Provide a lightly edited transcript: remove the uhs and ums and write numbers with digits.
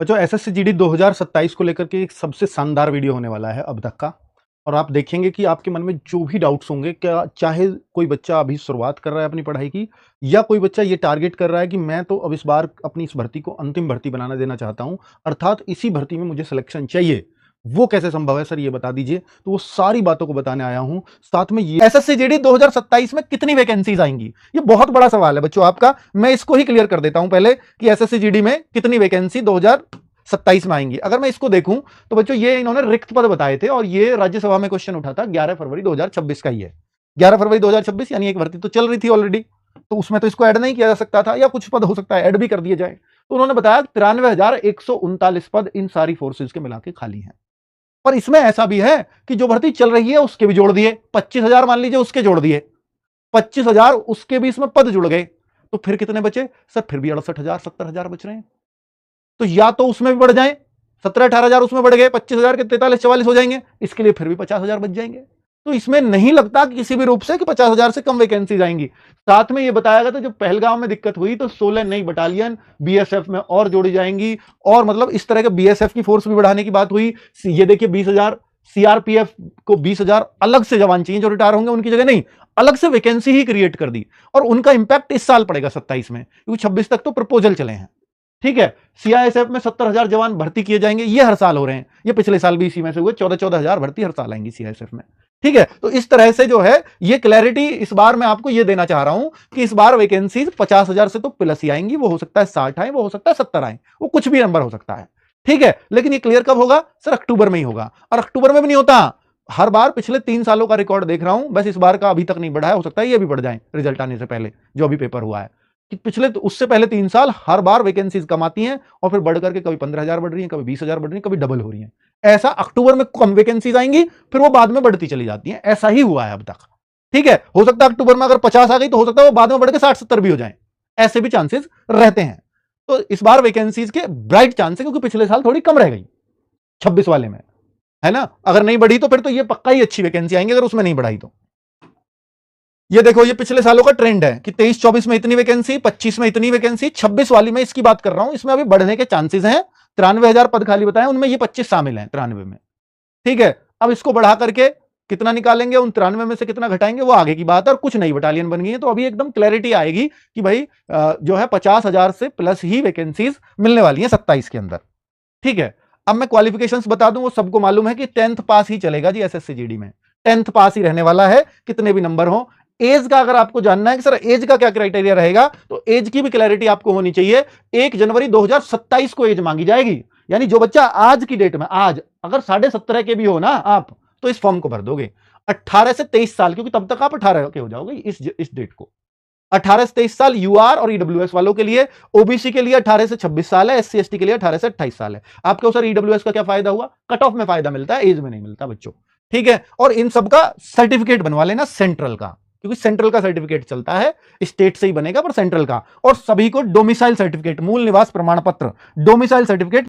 बच्चों SSC GD 2027 को लेकर के एक सबसे शानदार वीडियो होने वाला है अब तक का। और आप देखेंगे कि आपके मन में जो भी डाउट्स होंगे, क्या चाहे कोई बच्चा अभी शुरुआत कर रहा है अपनी पढ़ाई की, या कोई बच्चा ये टारगेट कर रहा है कि मैं तो अब इस बार अपनी इस भर्ती को अंतिम भर्ती बनाना देना चाहता हूं, अर्थात इसी भर्ती में मुझे सिलेक्शन चाहिए, वो कैसे संभव है सर ये बता दीजिए। तो वो सारी बातों को बताने आया हूं। साथ में ये एसएससी जीडी 2027 में कितनी वैकेंसीज आएंगी, ये बहुत बड़ा सवाल है बच्चों आपका। मैं इसको ही क्लियर कर देता हूं पहले कि एसएससी जीडी में कितनी वैकेंसी 2027 में आएंगी। अगर मैं इसको देखूं तो बच्चों ये इन्होंने रिक्त पद बताए थे और ये राज्यसभा में क्वेश्चन उठा था 11 फरवरी 2026 का ही है। 11 फरवरी 2026 यानी एक भर्ती तो चल रही थी ऑलरेडी, तो उसमें तो इसको ऐड नहीं किया जा सकता था, या कुछ पद हो सकता है ऐड भी कर दिए जाए। तो उन्होंने बताया 93,139 पद इन सारी फोर्सेज के मिला के खाली हैं। पर इसमें ऐसा भी है कि जो भर्ती चल रही है उसके भी जोड़ दिए, 25,000 मान लीजिए उसके जोड़ दिए, 25,000 उसके भी इसमें पद जुड़ गए, तो फिर कितने बचे सर? फिर भी 68,000 70,000 बच रहे हैं। तो या तो उसमें भी बढ़ जाए, 17-18,000 उसमें बढ़ गए, 25,000 के 43-44 हो जाएंगे, इसके लिए फिर भी 50,000 बच जाएंगे। तो इसमें नहीं लगता कि किसी भी रूप से कि 50,000 से कम वैकेंसी आएंगी। साथ में ये बताया गया था जब पहलगांव में दिक्कत हुई तो 16 नई बटालियन बीएसएफ में और जोड़ी जाएंगी, और मतलब इस तरह के बीएसएफ की फोर्स भी बढ़ाने की बात हुई। ये देखिए 20,000 सीआरपीएफ को 20,000 अलग से जवान चाहिए जो रिटायर होंगे, उनकी जगह नहीं, अलग से वैकेंसी ही क्रिएट कर दी। और उनका इंपैक्ट इस साल पड़ेगा 27 में, क्योंकि 26 तक तो प्रपोजल चले हैं। ठीक है, सीआईएसएफ में 70,000 जवान भर्ती किए जाएंगे, ये हर साल हो रहे हैं, ये पिछले साल भी इसी में से हुए, 14,000 भर्ती हर साल आएंगी सीआईएसएफ में। ठीक है, तो इस तरह से जो है ये क्लैरिटी इस बार मैं आपको ये देना चाह रहा हूं कि इस बार वैकेंसीज 50,000 से तो प्लस ही आएंगी। वो हो सकता है 60 आए, वो हो सकता है 70 आए, वो कुछ भी नंबर हो सकता है। ठीक है, लेकिन ये क्लियर कब होगा सर? अक्टूबर में ही होगा। और अक्टूबर में भी नहीं होता, हर बार पिछले 3 सालों का रिकॉर्ड देख रहा हूं, बस इस बार का अभी तक नहीं बढ़ा है, हो सकता है ये भी बढ़ जाए रिजल्ट आने से पहले, जो अभी पेपर हुआ है कि पिछले तो उससे पहले 3 साल हर बार वैकेंसीज कम आती हैं और फिर बढ़ करके कभी 15,000 बढ़ रही है, कभी 20,000 बढ़ रही है, कभी डबल हो रही है। ऐसा अक्टूबर में कम वैकेंसीज आएंगी, फिर वो बाद में बढ़ती चली जाती हैं, ऐसा ही हुआ है अब तक। ठीक है, हो सकता है अक्टूबर में अगर 50 आ गई तो हो सकता है वो बाद में बढ़ के 60-70 भी हो जाए, ऐसे भी चांसेस रहते हैं। तो इस बार वैकेंसीज के ब्राइट चांस है, क्योंकि पिछले साल थोड़ी कम रह गई 26 वाले में, है ना। अगर नहीं बढ़ी तो फिर तो ये पक्का ही अच्छी वैकेंसी आएंगी, अगर उसमें नहीं बढ़ाई तो। ये देखो, ये पिछले सालों का ट्रेंड है कि 23-24 में इतनी वैकेंसी, 25 में इतनी वैकेंसी, 26 वाली में इसकी बात कर रहा हूं, इसमें अभी बढ़ने के चांसेस हैं। 93,000 पद खाली बताए, उनमें ये 25 शामिल हैं 93 में। ठीक है, अब इसको बढ़ा करके कितना निकालेंगे, उन 93 में से कितना घटाएंगे, वो आगे की बात है। और कुछ नई बटालियन बन गई है, तो अभी एकदम क्लैरिटी आएगी कि भाई जो है 50,000 से प्लस ही वैकेंसीज मिलने वाली है 27 के अंदर। ठीक है, अब मैं क्वालिफिकेशंस बता दूं, वो सबको मालूम है कि 10th पास ही चलेगा जी एसएससी जीडी में, 10th पास ही रहने वाला है, कितने भी नंबर हो। एज का अगर आपको जानना है कि सर एज का क्या क्राइटेरिया रहेगा, तो एज की भी क्लैरिटी आपको होनी चाहिए। 1 जनवरी 2027 को एज मांगी जाएगी, यानी जो बच्चा आज की डेट में, आज अगर 17.5 के भी हो ना आप, तो इस फॉर्म को भर दोगे। 18 से 23 साल, क्योंकि तब तक आप 18 के हो जाओगे इस डेट को। 18 से 23 साल यूआर और ईडब्ल्यूएस वालों के लिए, ओबीसी के लिए 18 से 26 साल है, एससी एसटी के लिए 18 से 28 साल है। आपको सर ईडब्ल्यूएस का क्या फायदा हुआ? कट ऑफ में फायदा मिलता है, एज में नहीं मिलता बच्चों। ठीक है, और इन सबका सर्टिफिकेट बनवा लेना सेंट्रल का, क्योंकि सेंट्रल का सर्टिफिकेट चलता है, स्टेट से ही बनेगा पर सेंट्रल का। और सभी को डोमिसाइल सर्टिफिकेट, मूल निवास प्रमाण पत्र, डोमिसाइल सर्टिफिकेट